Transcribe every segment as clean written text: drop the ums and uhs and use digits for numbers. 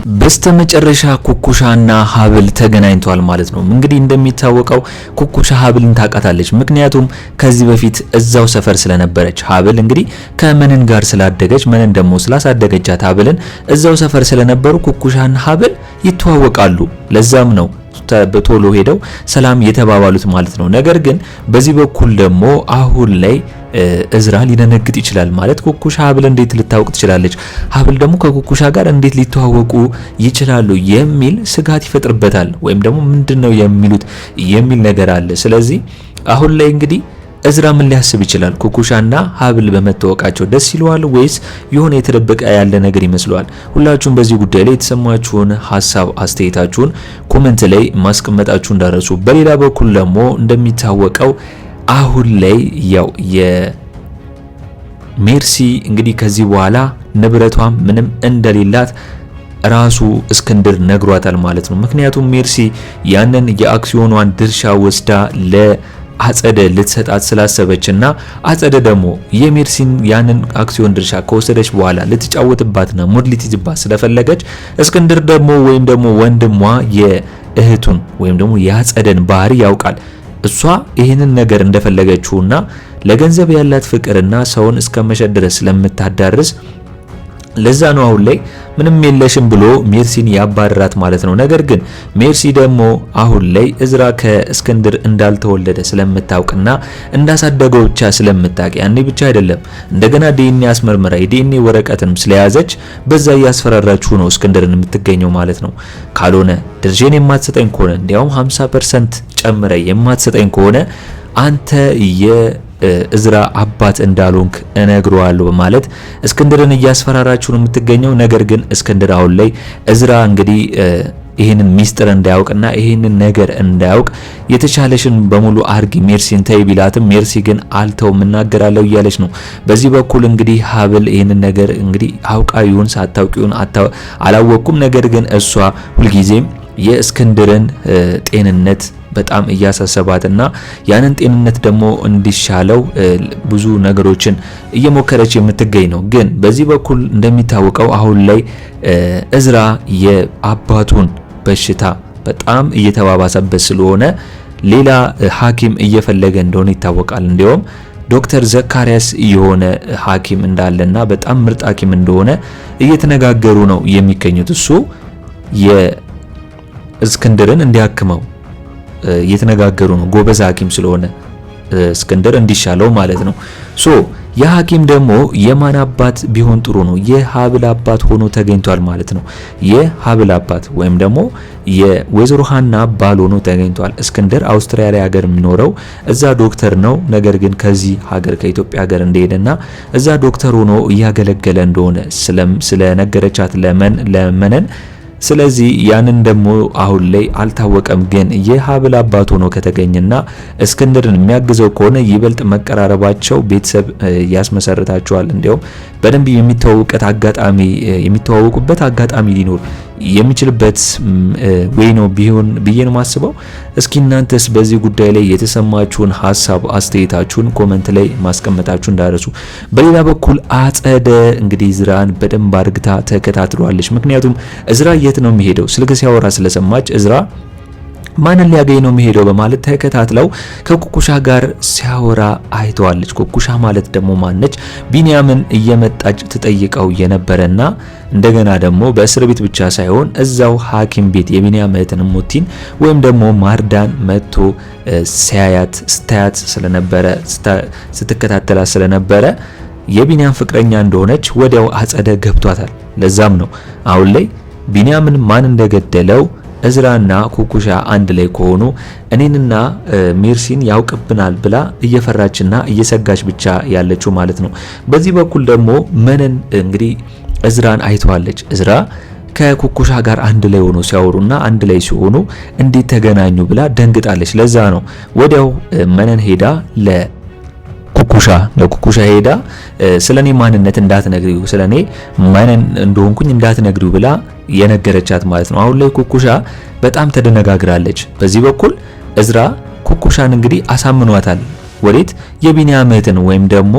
በስተመጨረሻ ኩኩሻና ሀብል ተገናኝቷል ማለት ነው። እንግዲህ እንደሚታወቀው ኩኩሻ ሀብልን ታውቃታለች። ምክንያቱም ከዚህ በፊት እዛው ሰፈር ስለነበረች ሀብል እንግዲህ ከመንን ጋር ስላደገች መንን ደግሞ ስላሳደገቻት ሀብልን እዛው ሰፈር ስለነበሩ ኩኩሻና ሀብል ይተዋወቃሉ። ለዛም ነው በቶሎ ሄደው ሰላም የተባባሉት ማለት ነው። ነገር ግን በዚህ በኩል ደግሞ አሁን ላይ እዝራ ሊደነግጥ ይችላል ማለት ኩኩሻ ሀብል እንዴት ልታውቅ ትችላለች? ሀብል ደግሞ ከኩኩሻ ጋር እንዴት ሊተዋወቁ ይችላሉ የሚል ስጋት ይፈጥርበታል። ወይም ደግሞ ምንድነው የሚሉት የሚል ነገር አለ። ስለዚህ አሁን ላይ እንግዲህ እዝራ ምን ሊያስብ ይችላል? ኩኩሻና ሀብል በመተዋወቃቸው ደስ ይለዋል ወይስ የሆነ የተደበቀ ያለ ነገር ይመስለዋል? ሁላችሁም በዚህ ጉዳይ ላይ የተሰማችሁን ሀሳብ አስተያየታችሁን ኮሜንት ላይ ማስቀመጣችሁ እንዳረሱ። በሌላ በኩል ደግሞ እንደሚታወቀው አሁን ላይ ያው የሜርሲ እንግዲህ ከዚህ በኋላ ንብረቷ ምንም እንደሌላት ራሱ እስክንድር ነግሯታል ማለት ነው። ምክንያቱም ሜርሲ ያንን የአክሲዮኗን ድርሻ ወስዳ አጸደ ልትሰጣት ስላሰበችና አጸደ ደግሞ የሜርሲን ያንን አክሲዮን ድርሻ ከወሰደች በኋላ ልትጫወትባትና ሙድ ልትይዝባት ስለፈለገች እስክንድር ደግሞ ወይም ደግሞ ወንድሟ የእህቱን ወይም ደግሞ ያጸደን ባህሪ ያውቃል። እሷ ይህንን ነገር እንደፈለገችውና ለገንዘብ ያላት ፍቅርና ሰውን እስከመሸጥ ድረስ ስለምታዳርስ ለዛ ነው አሁን ላይ ምንም የለሽም ብሎ ሜርሲን ያባረራት ማለት ነው። ነገር ግን ሜርሲ ደግሞ አሁን ላይ እዝራ ከእስክንድር እንዳልተወለደ ስለምታውቅና እንዳሳደገው ብቻ ስለምታውቅ ያኔ ብቻ አይደለም እንደገና ዲኤንኤ አስመርመራ የዲኤንኤ ወረቀትንም ስለያዘች በዛ ያስፈራራችሁ ነው እስክንድርን የምትገኘው ማለት ነው። ካልሆነ ድርጄን የማትሰጠኝ ከሆነ እንዲያውም 50% ጨምረ የማትሰጠኝ ከሆነ አንተ እዝራ አባት እንዳልሆንክ እነግረዋለሁ በማለት እስክንድርን እያስፈራራችሁ ነው የምትገኘው። ነገር ግን እስክንድር አሁን ላይ እዝራ እንግዲህ ይሄንን ሚስጥር እንዳያውቅና ይሄንን ነገር እንዳያውቅ የተቻለሽን በሙሉ አርጊ ሜርሲን ተይ ቢላትም ሜርሲ ግን አልተው እናገራለሁ እያለች ነው። በዚህ በኩል እንግዲህ ሀብል ይሄንን ነገር እንግዲህ አውቃዩን ሳታውቂውን አላወቅኩም። ነገር ግን እሷ ሁልጊዜም የእስክንድርን ጤንነት በጣም እያሳሰባትና ያንን ጤንነት ደግሞ እንዲሻለው ብዙ ነገሮችን እየሞከረች የምትገኝ ነው። ግን በዚህ በኩል እንደሚታወቀው አሁን ላይ እዝራ የአባቱን በሽታ በጣም እየተባባሰበት ስለሆነ ሌላ ሐኪም እየፈለገ እንደሆነ ይታወቃል። እንዲያውም ዶክተር ዘካሪያስ የሆነ ሐኪም እንዳለና በጣም ምርጥ ሐኪም እንደሆነ እየተነጋገሩ ነው የሚገኙት። እሱ የእስክንድርን እንዲያክመው እየተነጋገሩ ነው። ጎበዝ ሐኪም ስለሆነ እስክንድር እንዲሻለው ማለት ነው። የሐኪም ደግሞ የማን አባት ቢሆን ጥሩ ነው? የሀብል አባት ሆኖ ተገኝቷል ማለት ነው። የሀብል አባት ወይም ደግሞ የወይዘሮ ሀና ባል ሆኖ ተገኝቷል። እስክንድር አውስትራሊያ ሀገር የሚኖረው እዛ ዶክተር ነው። ነገር ግን ከዚህ ሀገር ከኢትዮጵያ ሀገር እንደሄደና እዛ ዶክተር ሆኖ እያገለገለ እንደሆነ ስለነገረቻት ለመነን ስለዚህ ያንን ደግሞ አሁን ላይ አልታወቀም። ግን የሀብል አባት ሆኖ ከተገኘና እስክንድርን የሚያግዘው ከሆነ ይበልጥ መቀራረባቸው ቤተሰብ ያስመሰርታቸዋል። እንዲያውም በደንብ የሚተዋወቁበት አጋጣሚ ሊኖር የሚችልበት ወይ ነው ቢሆን ብዬ ነው ማስበው። እስኪ እናንተስ በዚህ ጉዳይ ላይ የተሰማችሁን ሐሳብ አስተያየታችሁን ኮሜንት ላይ ማስቀመጣችሁ እንዳረሱ። በሌላ በኩል አጸደ እንግዲህ እዝራን በደንብ አርግታ ተከታትሏለች። ምክንያቱም እዝራ የት ነው የሚሄደው ስልክ ሲያወራ ስለሰማች እዝራ ማንን ሊያገኝ ነው የሚሄደው በማለት ተከታትለው ከኩኩሻ ጋር ሲያወራ አይተዋለች። ኩኩሻ ማለት ደግሞ ማነች? ቢንያምን እየመጣች ትጠይቀው የነበረና እንደገና ደግሞ በእስር ቤት ብቻ ሳይሆን እዛው ሐኪም ቤት የቢንያም እህትን ሞቲን ወይም ደግሞ ማርዳን መጥቶ ስታያት ስለነበረ ስትከታተላት ስለነበረ የቢንያም ፍቅረኛ እንደሆነች ወዲያው አጸደ ገብቷታል። ለዛም ነው አሁን ላይ ቢንያምን ማን እንደገደለው እዝራና ኩኩሻ አንድ ላይ ከሆኑ እኔንና ሜርሲን ያውቅብናል ብላ እየፈራችና እየሰጋች ብቻ ያለችው ማለት ነው። በዚህ በኩል ደግሞ መነን እንግዲህ እዝራን አይተዋለች። እዝራ ከኩኩሻ ጋር አንድ ላይ ሆኖ ሲያወሩና አንድ ላይ ሲሆኑ እንዴት ተገናኙ ብላ ደንግጣለች። ለዛ ነው ወዲያው መነን ሄዳ ለኩኩሻ ሄዳ ስለኔ ማንነት እንዳትነግሪው ስለኔ ማንን እንደሆንኩኝ እንዳትነግሪው ብላ የነገረቻት ማለት ነው። አሁን ላይ ኩኩሻ በጣም ተደነጋግራለች። በዚህ በኩል እዝራ ኩኩሻን እንግዲህ አሳምኗታል። ወዴት የቢኒያም እህትን ወይም ደግሞ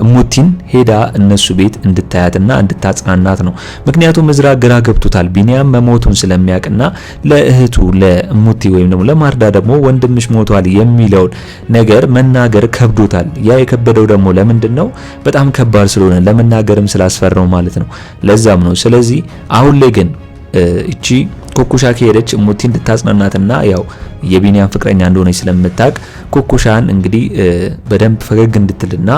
ሙቲን ሄዳ እነሱ ቤት እንድታያትና እንድታጽናናት ነው። ምክንያቱም እዝራ ግራ ገብቶታል ቢኒያም መሞቱን ስለሚያውቅና ለእህቱ ለሙቲ ወይም ደግሞ ለማርዳ ደግሞ ወንድምሽ ሞቷል የሚለውን ነገር መናገር ከብዶታል። ያ የከበደው ደግሞ ለምንድነው? በጣም ከባድ ስለሆነ ለመናገርም ስላስፈራው ማለት ነው። ለዛም ነው። ስለዚህ አሁን ላይ ግን እቺ ኩኩሻ ከሄደች ሙቲ እንድታጽናናትና ያው የቢኒያም ፍቅረኛ እንደሆነች ስለምታውቅ ኩኩሻን እንግዲህ በደንብ ፈገግ እንድትልና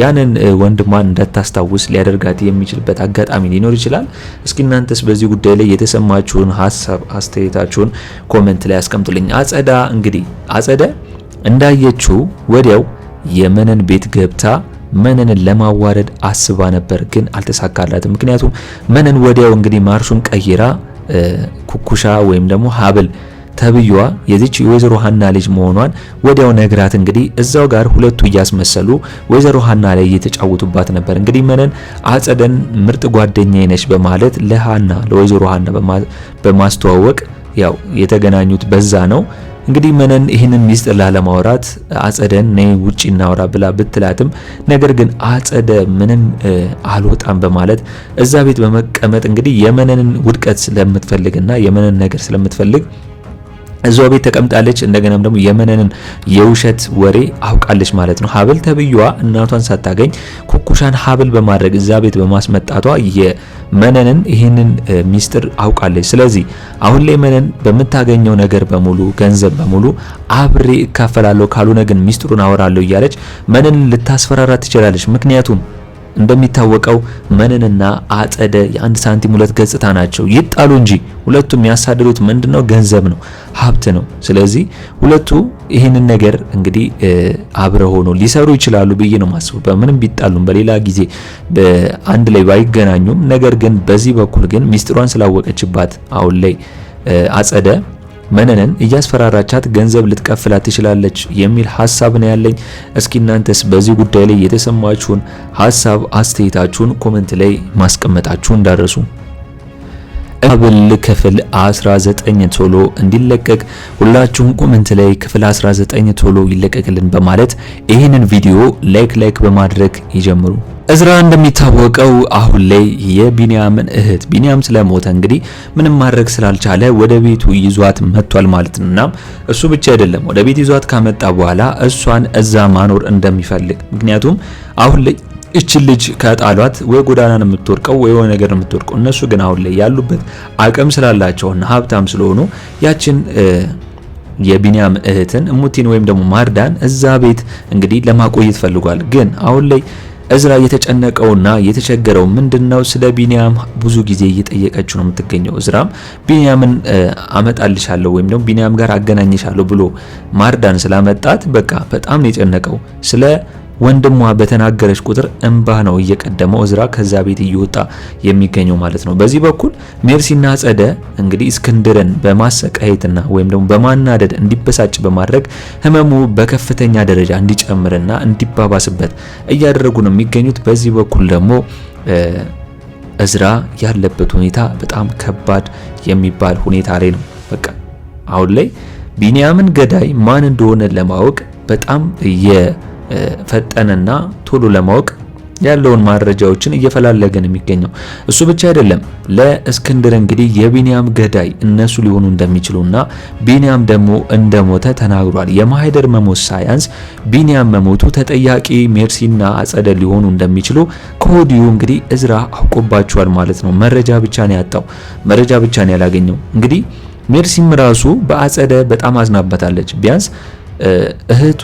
ያንን ወንድሟን እንዳታስታውስ ሊያደርጋት የሚችልበት አጋጣሚ ሊኖር ይችላል። እስኪ እናንተስ በዚህ ጉዳይ ላይ የተሰማችሁን ሐሳብ አስተያየታችሁን ኮሜንት ላይ አስቀምጡልኝ። አጸደ እንዳየችው ወዲያው የመነን ቤት ገብታ መነንን ለማዋረድ አስባ ነበር፣ ግን አልተሳካላትም። ምክንያቱም መነን ወዲያው እንግዲህ ማርሹን ቀይራ ኩኩሻ ወይም ደግሞ ሀብል ተብዩዋ የዚች ወይዘሮ ሀና ልጅ መሆኗን ወዲያው ነግራት እንግዲህ እዛው ጋር ሁለቱ እያስመሰሉ ወይዘሮ ሀና ላይ እየተጫወቱባት ነበር። እንግዲህ መነን አጸደን ምርጥ ጓደኛዬ ነች በማለት ለሀና ለወይዘሮ ሀና በማስተዋወቅ ያው የተገናኙት በዛ ነው። እንግዲህ መነን ይህንን ሚስጥር ላለማውራት አጸደን ነይ ውጪ እናውራ ብላ ብትላትም ነገር ግን አጸደ ምንም አልወጣም በማለት እዛ ቤት በመቀመጥ እንግዲህ የመነንን ውድቀት ስለምትፈልግና የመነን ነገር ስለምትፈልግ እዛው ቤት ተቀምጣለች። እንደገናም ደግሞ የመነንን የውሸት ወሬ አውቃለች ማለት ነው። ሀብል ተብዩዋ እናቷን ሳታገኝ ኩኩሻን ሀብል በማድረግ እዛ ቤት በማስመጣቷ የመነንን ይህንን ሚስጥር አውቃለች። ስለዚህ አሁን ላይ መነን በምታገኘው ነገር በሙሉ ገንዘብ በሙሉ አብሬ እካፈላለሁ ካልሆነ ግን ሚስጥሩን አወራለሁ እያለች መነንን ልታስፈራራ ትችላለች። ምክንያቱም እንደሚታወቀው መነንና አጸደ የአንድ ሳንቲም ሁለት ገጽታ ናቸው። ይጣሉ እንጂ ሁለቱም የሚያሳድዱት ምንድነው? ገንዘብ ነው፣ ሀብት ነው። ስለዚህ ሁለቱ ይህንን ነገር እንግዲህ አብረው ሆኖ ሊሰሩ ይችላሉ ብዬ ነው ማስበው። በምንም ቢጣሉም በሌላ ጊዜ በአንድ ላይ ባይገናኙም፣ ነገር ግን በዚህ በኩል ግን ሚስጥሯን ስላወቀችባት አሁን ላይ አጸደ መነንን እያስፈራራቻት ገንዘብ ልትከፍላት ትችላለች የሚል ሐሳብ ነው ያለኝ። እስኪ እናንተስ በዚህ ጉዳይ ላይ የተሰማችሁን ሐሳብ አስተያየታችሁን ኮሜንት ላይ ማስቀመጣችሁ እንዳረሱ። ሀብል ክፍል 19 ቶሎ እንዲለቀቅ ሁላችሁም ኮሜንት ላይ ክፍል 19 ቶሎ ይለቀቅልን በማለት ይህንን ቪዲዮ ላይክ በማድረግ ይጀምሩ። እዝራ እንደሚታወቀው አሁን ላይ የቢኒያምን እህት ቢኒያም ስለሞተ እንግዲህ ምንም ማድረግ ስላልቻለ ወደ ቤቱ ይዟት መጥቷል ማለት ነውና እሱ ብቻ አይደለም ወደ ቤት ይዟት ካመጣ በኋላ እሷን እዛ ማኖር እንደሚፈልግ ምክንያቱም አሁን ላይ እቺ ልጅ ከጣሏት ወይ ጎዳና ነው የምትወርቀው ወይ የሆነ ነገር ነው የምትወርቀው። እነሱ ግን አሁን ላይ ያሉበት አቅም ስላላቸውና ሀብታም ስለሆኑ ያችን የቢኒያም እህትን ሙቲን ወይም ደግሞ ማርዳን እዛ ቤት እንግዲህ ለማቆየት ፈልጓል። ግን አሁን ላይ እዝራ የተጨነቀውና የተቸገረው ምንድነው? ስለ ቢኒያም ብዙ ጊዜ እየጠየቀችው ነው የምትገኘው። እዝራም ቢኒያምን አመጣልሻለሁ ወይም ደግሞ ቢኒያም ጋር አገናኝሻለሁ ብሎ ማርዳን ስላመጣት በቃ በጣም ነው የጨነቀው። ስለ ወንድሟ በተናገረች ቁጥር እንባ ነው እየቀደመው እዝራ ከዛ ቤት እየወጣ የሚገኘው ማለት ነው። በዚህ በኩል ሜርሲና ጸደ እንግዲህ እስክንድርን በማሰቃየትና ወይም ደግሞ በማናደድ እንዲበሳጭ በማድረግ ህመሙ በከፍተኛ ደረጃ እንዲጨምርና እንዲባባስበት እያደረጉ ነው የሚገኙት። በዚህ በኩል ደግሞ እዝራ ያለበት ሁኔታ በጣም ከባድ የሚባል ሁኔታ ላይ ነው። በቃ አሁን ላይ ቢኒያምን ገዳይ ማን እንደሆነ ለማወቅ በጣም ፈጠነና ቶሎ ለማወቅ ያለውን ማረጃዎችን እየፈላለገን የሚገኘው እሱ ብቻ አይደለም። ለእስክንድር እንግዲህ የቢኒያም ገዳይ እነሱ ሊሆኑ እንደሚችሉና ቢኒያም ደግሞ እንደሞተ ተናግሯል። የማህደር መሞት ሳያንስ ቢኒያም መሞቱ ተጠያቂ ሜርሲና አጸደ ሊሆኑ እንደሚችሉ ከወዲሁ እንግዲህ እዝራ አውቆባቸዋል ማለት ነው። መረጃ ብቻ ነው ያጣው፣ መረጃ ብቻ ነው ያላገኘው። እንግዲህ ሜርሲም ራሱ በአጸደ በጣም አዝናበታለች። ቢያንስ እህቱ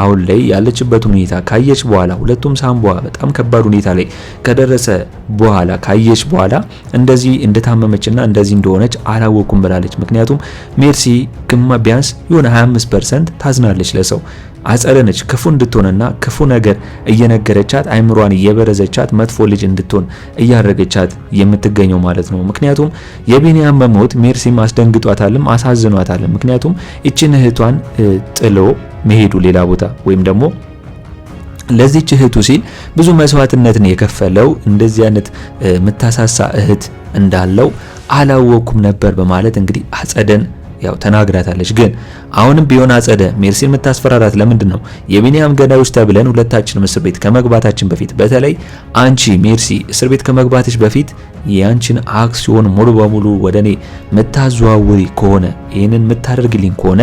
አሁን ላይ ያለችበት ሁኔታ ካየች በኋላ ሁለቱም ሳምቧ በጣም ከባድ ሁኔታ ላይ ከደረሰ በኋላ ካየች በኋላ እንደዚህ እንደታመመችና እንደዚህ እንደሆነች አላወኩም ብላለች። ምክንያቱም ሜርሲ ቢያንስ የሆነ 25% ታዝናለች ለሰው። አጸደነች ክፉ እንድትሆንና ክፉ ነገር እየነገረቻት አይምሯን እየበረዘቻት መጥፎ ልጅ እንድትሆን እያረገቻት የምትገኘው ማለት ነው። ምክንያቱም የቢኒያም መሞት ሜርሲ ማስደንግጧታልም አሳዝኗታልም። ምክንያቱም እቺን እህቷን ጥሎ መሄዱ ሌላ ቦታ ወይም ደግሞ ለዚች እህቱ ሲል ብዙ መስዋዕትነትን የከፈለው እንደዚህ አይነት ምታሳሳ እህት እንዳለው አላወኩም ነበር በማለት እንግዲህ አጸደን ያው ተናግራታለች። ግን አሁንም ቢሆን አጸደ ሜርሲን የምታስፈራራት ለምንድን ነው? የቢኒያም ገዳዮች ተብለን ሁለታችንም እስር ቤት ከመግባታችን በፊት በተለይ አንቺ ሜርሲ እስር ቤት ከመግባትሽ በፊት ያንቺን አክሲዮን ሙሉ በሙሉ ወደኔ መታዘዋውሪ ከሆነ ይሄንን የምታደርግልኝ ከሆነ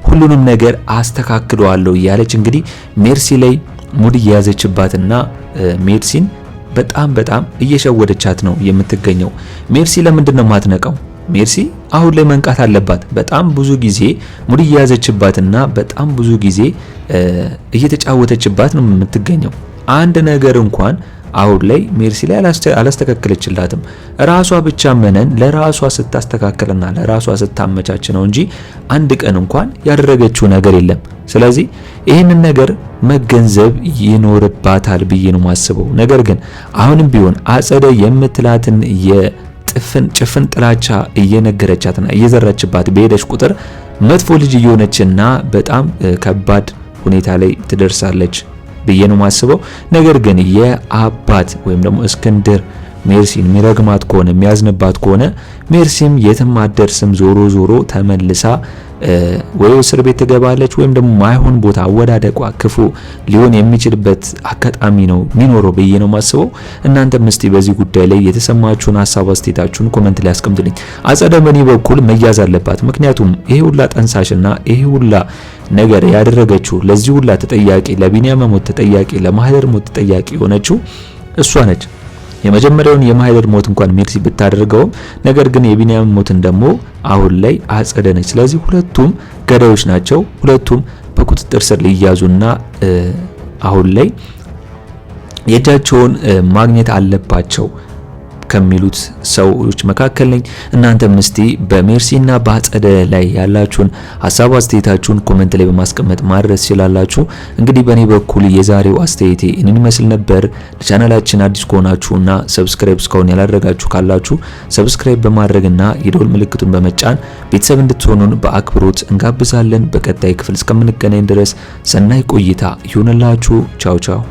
ሁሉንም ነገር አስተካክለዋለሁ እያለች እንግዲህ ሜርሲ ላይ ሙድ እየያዘችባትና ሜርሲን በጣም እየሸወደቻት ነው የምትገኘው። ሜርሲ ለምንድን ነው ማትነቀው? ሜርሲ አሁን ላይ መንቃት አለባት። በጣም ብዙ ጊዜ ሙድ እየያዘችባትና በጣም ብዙ ጊዜ እየተጫወተችባት ነው የምትገኘው። አንድ ነገር እንኳን አሁን ላይ ሜርሲ ላይ አላስተካከለችላትም። ራሷ ብቻ መነን ለራሷ ስታስተካከልና ለራሷ ስታመቻች ነው እንጂ አንድ ቀን እንኳን ያደረገችው ነገር የለም። ስለዚህ ይህንን ነገር መገንዘብ ይኖርባታል ብዬ ነው ማስበው። ነገር ግን አሁንም ቢሆን አጸደ የምትላትን ጭፍን ጥላቻ እየነገረቻትና እየዘራችባት በሄደች ቁጥር መጥፎ ልጅ እየሆነችና በጣም ከባድ ሁኔታ ላይ ትደርሳለች ብዬ ነው ማስበው። ነገር ግን የአባት ወይም ደግሞ እስክንድር ሜርሲን የሚረግማት ከሆነ የሚያዝንባት ከሆነ ሜርሲም የትም አትደርስም። ዞሮ ተመልሳ ወይ እስር ቤት ትገባለች ወይም ደግሞ ማይሆን ቦታ አወዳደቋ ክፉ ሊሆን የሚችልበት አጋጣሚ ነው የሚኖረው ብዬ ነው ማስበው። እናንተም እስቲ በዚህ ጉዳይ ላይ የተሰማችሁን ሀሳብ አስተያየታችሁን ኮሜንት ላይ አስቀምጡልኝ። አጸደ በኔ በኩል መያዝ አለባት። ምክንያቱም ይሄ ሁላ ጠንሳሽና ይሄ ሁላ ነገር ያደረገችው ለዚህ ሁላ ተጠያቂ ለቢኒያም ሞት ተጠያቂ ለማህደር ሞት ተጠያቂ የሆነችው እሷ ነች። የመጀመሪያውን የማህደር ሞት እንኳን ሜርሲ ብታደርገውም ነገር ግን የቢኒያም ሞትን ደግሞ አሁን ላይ አጸደ ነች። ስለዚህ ሁለቱም ገዳዮች ናቸው። ሁለቱም በቁጥጥር ስር ሊያዙና አሁን ላይ የእጃቸውን ማግኘት አለባቸው ከሚሉት ሰዎች መካከል ነኝ። እናንተም እስቲ በሜርሲና በአጸደ ላይ ያላችሁን ሀሳብ አስተያየታችሁን ኮሜንት ላይ በማስቀመጥ ማድረስ ይችላላችሁ። እንግዲህ በእኔ በኩል የዛሬው አስተያየቴ እኔን ይመስል ነበር። ለቻናላችን አዲስ ከሆናችሁና ሰብስክራይብ እስካሁን ያላደረጋችሁ ካላችሁ ሰብስክራይብ በማድረግና የደወል ምልክቱን በመጫን ቤተሰብ እንድትሆኑን በአክብሮት እንጋብዛለን። በቀጣይ ክፍል እስከምንገናኝ ድረስ ሰናይ ቆይታ ይሁንላችሁ። ቻው ቻው።